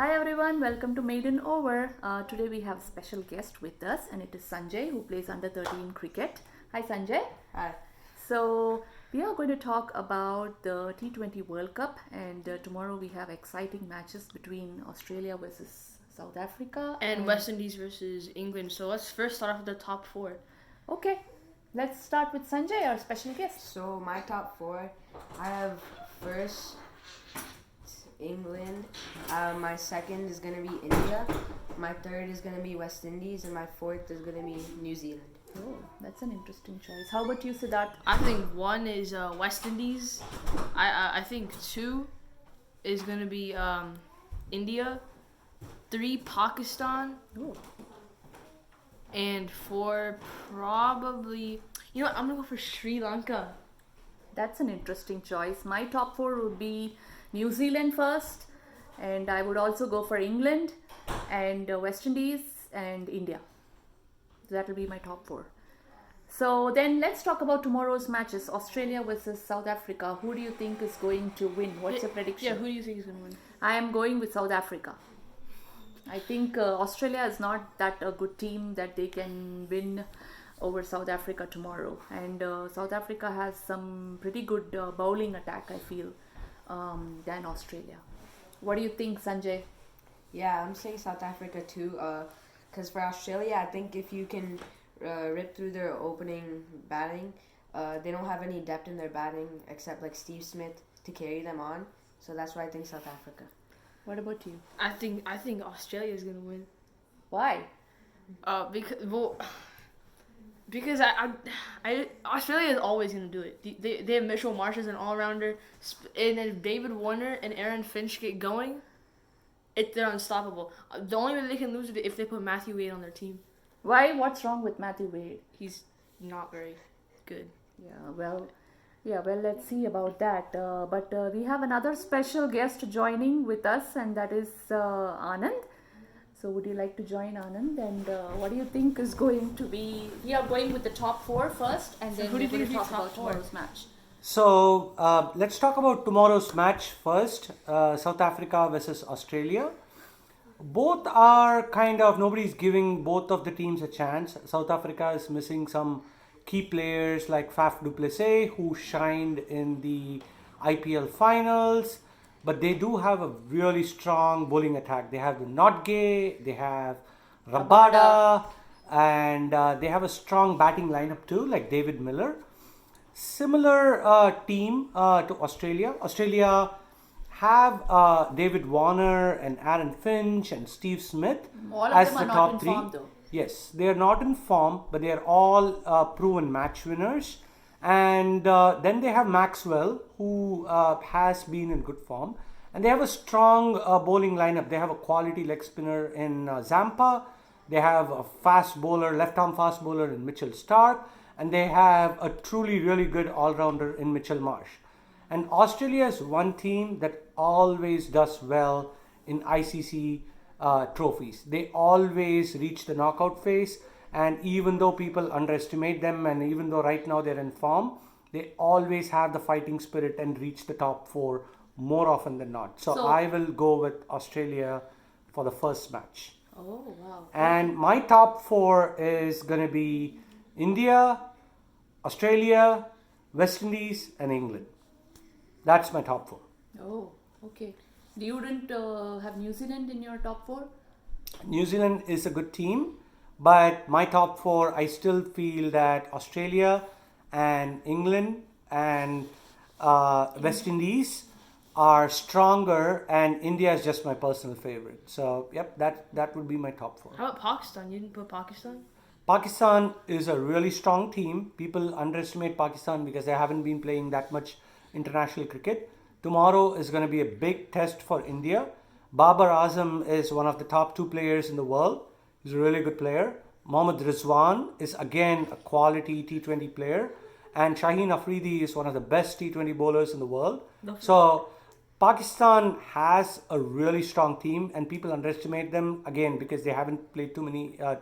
Hi everyone, welcome to Maiden Over. Today we have a special guest with us, and it is Sanjay who plays under 13 cricket. Hi Sanjay. Hi. So we are going to talk about the T20 World Cup, and tomorrow we have exciting matches between Australia versus South Africa And West Indies versus England. So let's first start off with the top four. Okay, let's start with Sanjay, our special guest. So my top four, I have first England. My second is gonna be India. My third is gonna be West Indies, and my fourth is gonna be New Zealand. Oh, that's an interesting choice. How about you, Siddharth? I think one is West Indies. I think two is gonna be India. Three Pakistan, Oh, and four probably. You know what? I'm gonna go for Sri Lanka. that's an interesting choice. My top four would be New Zealand first, and I would also go for England and West Indies and India. That will be my top four. So then let's talk about tomorrow's matches. Australia versus South Africa. Who do you think is going to win? What's your prediction? Yeah, who do you think is gonna win? I am going with South Africa. I think Australia is not that a good team that they can win over South Africa tomorrow. And South Africa has some pretty good bowling attack, I feel, than Australia. What do you think, Sanjay? Yeah, I'm saying South Africa too. Cause for Australia, I think if you can rip through their opening batting, they don't have any depth in their batting except like Steve Smith to carry them on. So that's why I think South Africa. What about you? I think Australia is gonna win. Why? Because Australia is always gonna do it. They have Mitchell Marsh as an all rounder, and if David Warner and Aaron Finch get going, they're unstoppable. The only way they can lose is if they put Matthew Wade on their team. Why? What's wrong with Matthew Wade? He's not very good. Yeah, well, let's see about that. But we have another special guest joining with us, and that is Anand. So, would you like to join Anand? And what do you think is going to be? We are going with the top four first, and then who do you we're going think to is talk top about four? tomorrow's match. So let's talk about tomorrow's match first. South Africa versus Australia. Both are kind of, nobody's giving both of the teams a chance. South Africa is missing some key players like Faf du Plessis, who shined in the IPL finals. But they do have a really strong bowling attack. They have the Notgay, they have Rabada, and they have a strong batting lineup too, like David Miller. Similar team to Australia. Australia have David Warner and Aaron Finch and Steve Smith All of as them the are not top in three. form, though. Yes, they are not in form, but they are all proven match winners. And then they have Maxwell, who has been in good form. And they have a strong bowling lineup. They have a quality leg spinner in Zampa. They have a fast bowler, left-arm fast bowler in Mitchell Starc. And they have a truly, really good all-rounder in Mitchell Marsh. And Australia is one team that always does well in ICC trophies. They always reach the knockout phase. And even though people underestimate them, and even though right now they're in form, they always have the fighting spirit and reach the top four more often than not. So I will go with Australia for the first match. Oh, wow. And my top four is going to be India, Australia, West Indies, and England. That's my top four. Oh, okay. You didn't have New Zealand in your top four? New Zealand is a good team, but my top four, I still feel that Australia and England and West Indies are stronger, and India is just my personal favorite. So, yep, that would be my top four. How about Pakistan? You didn't put Pakistan? Pakistan is a really strong team. People underestimate Pakistan because they haven't been playing that much international cricket. Tomorrow is going to be a big test for India. Babar Azam is one of the top two players in the world. He's a really good player. Mohammad Rizwan is again a quality T20 player. And Shaheen Afridi is one of the best T20 bowlers in the world. So Pakistan has a really strong team, and people underestimate them again because they haven't played too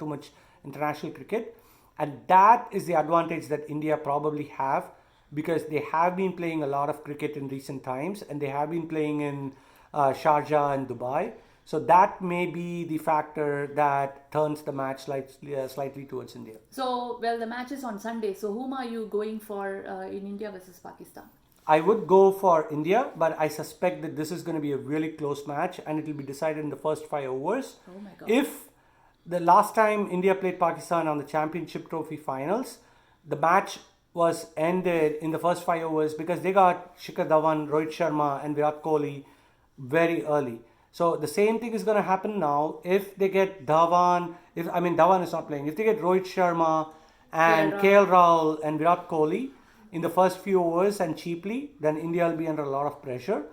much international cricket. And that is the advantage that India probably have, because they have been playing a lot of cricket in recent times, and they have been playing in Sharjah and Dubai. So that may be the factor that turns the match slightly towards India. So, well, the match is on Sunday. So, whom are you going for in India versus Pakistan? I would go for India, but I suspect that this is going to be a really close match and it will be decided in the first 5 overs. Oh my God. If the last time India played Pakistan on the Championship Trophy finals, the match was ended in the first 5 overs because they got Shikhar Dhawan, Rohit Sharma, and Virat Kohli very early. So the same thing is going to happen now. If they get Dhawan, Dhawan is not playing. If they get Rohit Sharma and KL Rahul and Virat Kohli in the first few overs and cheaply, then India will be under a lot of pressure.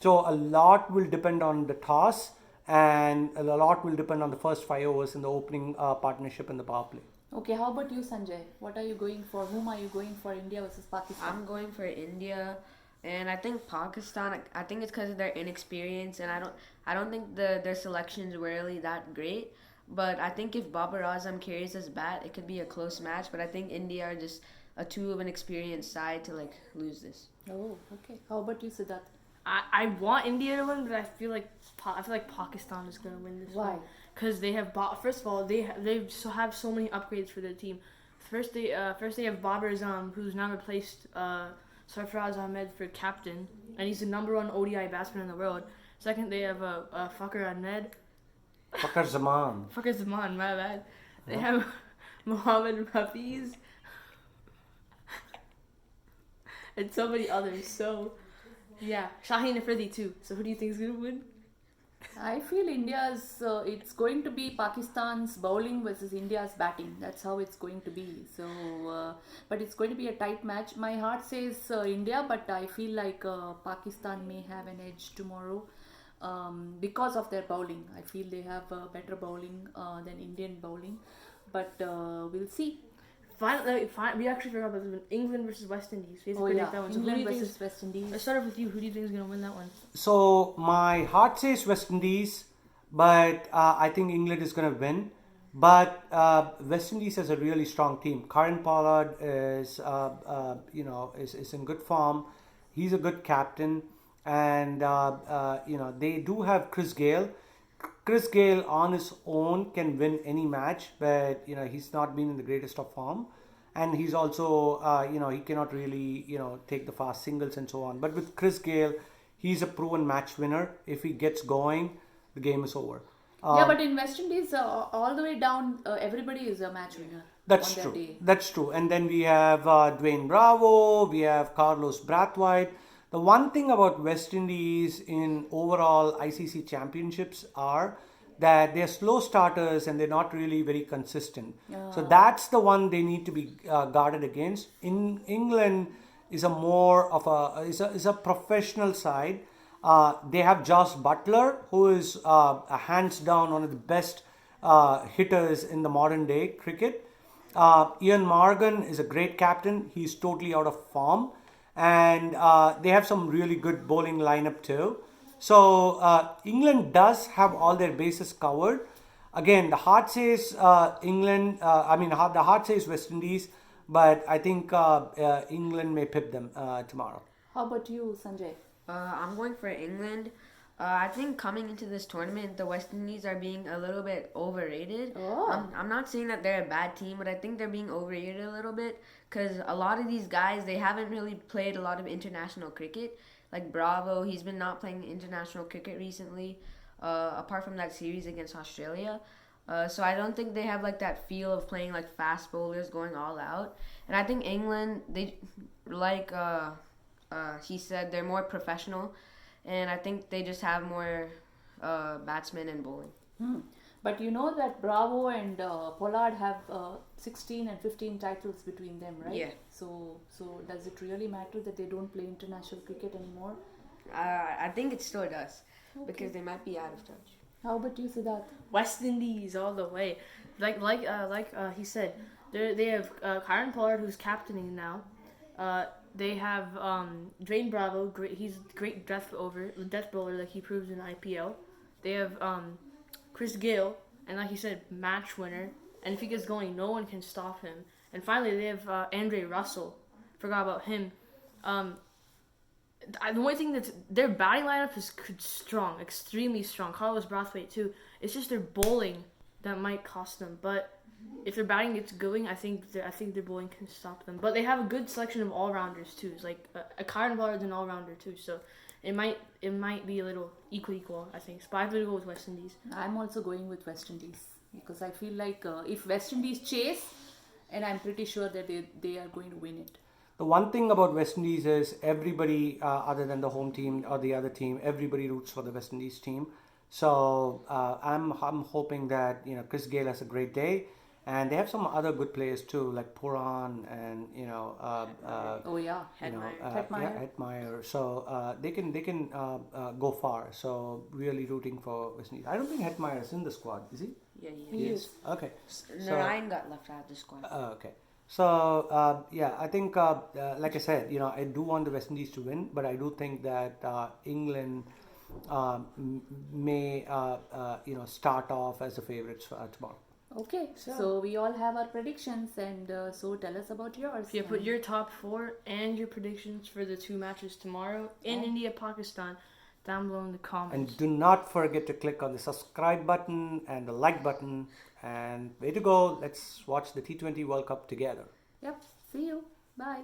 So a lot will depend on the toss and a lot will depend on the first 5 overs in the opening partnership and the power play. Okay, how about you, Sanjay? What are you going for? Whom are you going for, India versus Pakistan? I'm going for India, and I think Pakistan. I think it's because of their inexperience, and I don't think their selections were really that great. But I think if Babar Azam carries his bat, it could be a close match. But I think India are just a too of an experienced side to lose this. Oh, okay. How about you, Siddharth? I want India to win, but I feel like Pakistan is gonna win this Why? one. Because they have first of all they have so many upgrades for their team. First they have Babar Azam, who's now replaced Sarfaraz Ahmed for captain, and he's the #1 ODI batsman in the world. Second, they have Fakhar Ahmed. Fakhar Zaman. Fakhar Zaman, my bad. They have Mohammad Hafiz and so many others. So yeah, Shaheen Afridi too. So who do you think is gonna win? I feel India's, it's going to be Pakistan's bowling versus India's batting. That's how it's going to be. So, but it's going to be a tight match. My heart says India, but I feel like Pakistan may have an edge tomorrow because of their bowling. I feel they have better bowling than Indian bowling, but we'll see. Finally, we actually forgot about this one. England versus West Indies. We have to Oh predict yeah, that one. So who do England you think versus is- West Indies. Let's start off with you. Who do you think is gonna win that one? So my heart says West Indies, but I think England is going to win. But West Indies has a really strong team. Karen Pollard is in good form. He's a good captain, and they do have Chris Gayle. Chris Gayle on his own can win any match, but he's not been in the greatest of form, and he's also he cannot really take the fast singles and so on. But with Chris Gayle, he's a proven match winner. If he gets going, the game is over. Yeah, but in West Indies, all the way down, everybody is a match winner. That's on their true. day. That's true. And then we have Dwayne Bravo, we have Carlos Brathwaite. The one thing about West Indies in overall ICC championships are that they're slow starters and they're not really very consistent. So that's the one they need to be guarded against. In England is a more of a professional side. They have Josh Butler, who is hands down one of the best hitters in the modern day cricket. Ian Morgan is a great captain. He's totally out of form. And they have some really good bowling lineup too. So England does have all their bases covered. Again, the heart says England. The heart says West Indies, but I think England may pip them tomorrow. How about you, Sanjay? I'm going for England. I think coming into this tournament, the West Indies are being a little bit overrated. Oh. I'm not saying that they're a bad team, but I think they're being overrated a little bit because a lot of these guys, they haven't really played a lot of international cricket. Like Bravo, he's been not playing international cricket recently, apart from that series against Australia. So I don't think they have like that feel of playing like fast bowlers going all out. And I think England, they he said they're more professional, and I think they just have more batsmen and bowling. But you know that Bravo and Pollard have 16 and 15 titles between them, right? Yeah. So does it really matter that they don't play international cricket anymore? I think it still does because they might be out of touch. How about you, Siddharth? West Indies all the way. Like he said, they have Karen Pollard, who's captaining now. They have Dwayne Bravo. He's a great death bowler, like he proves in IPL. They have Chris Gayle, and like he said, match winner. And if he gets going, no one can stop him. And finally, they have Andre Russell. Forgot about him. The only thing that's their batting lineup is strong, extremely strong. Carlos Brathwaite too. It's just their bowling that might cost them. But if their batting gets going, I think their bowling can stop them. But they have a good selection of all rounders too. It's like a Kyron Pollard is an all rounder too. So it might be a little equal. I think. So I have to go with West Indies. I'm also going with West Indies because I feel like if West Indies chase, and I'm pretty sure that they are going to win it. The one thing about West Indies is everybody, other than the home team or the other team, everybody roots for the West Indies team. So I'm hoping that Chris Gale has a great day, and they have some other good players too, like Puran and Oh yeah, Hetmeyer. So they can go far. So really rooting for West Indies. I don't think Hetmeyer is in the squad, is he? Yeah, He is. Okay. Narayan got left out of the squad. Okay. So I think like I said, I do want the West Indies to win, but I do think that England may start off as the favorites for tomorrow. Okay, so we all have our predictions, and so tell us about yours. Yeah, put your top 4 and your predictions for the 2 matches tomorrow in India, Pakistan, down below in the comments. And do not forget to click on the subscribe button and the like button. And way to go. Let's watch the T20 World Cup together. Yep, see you. Bye.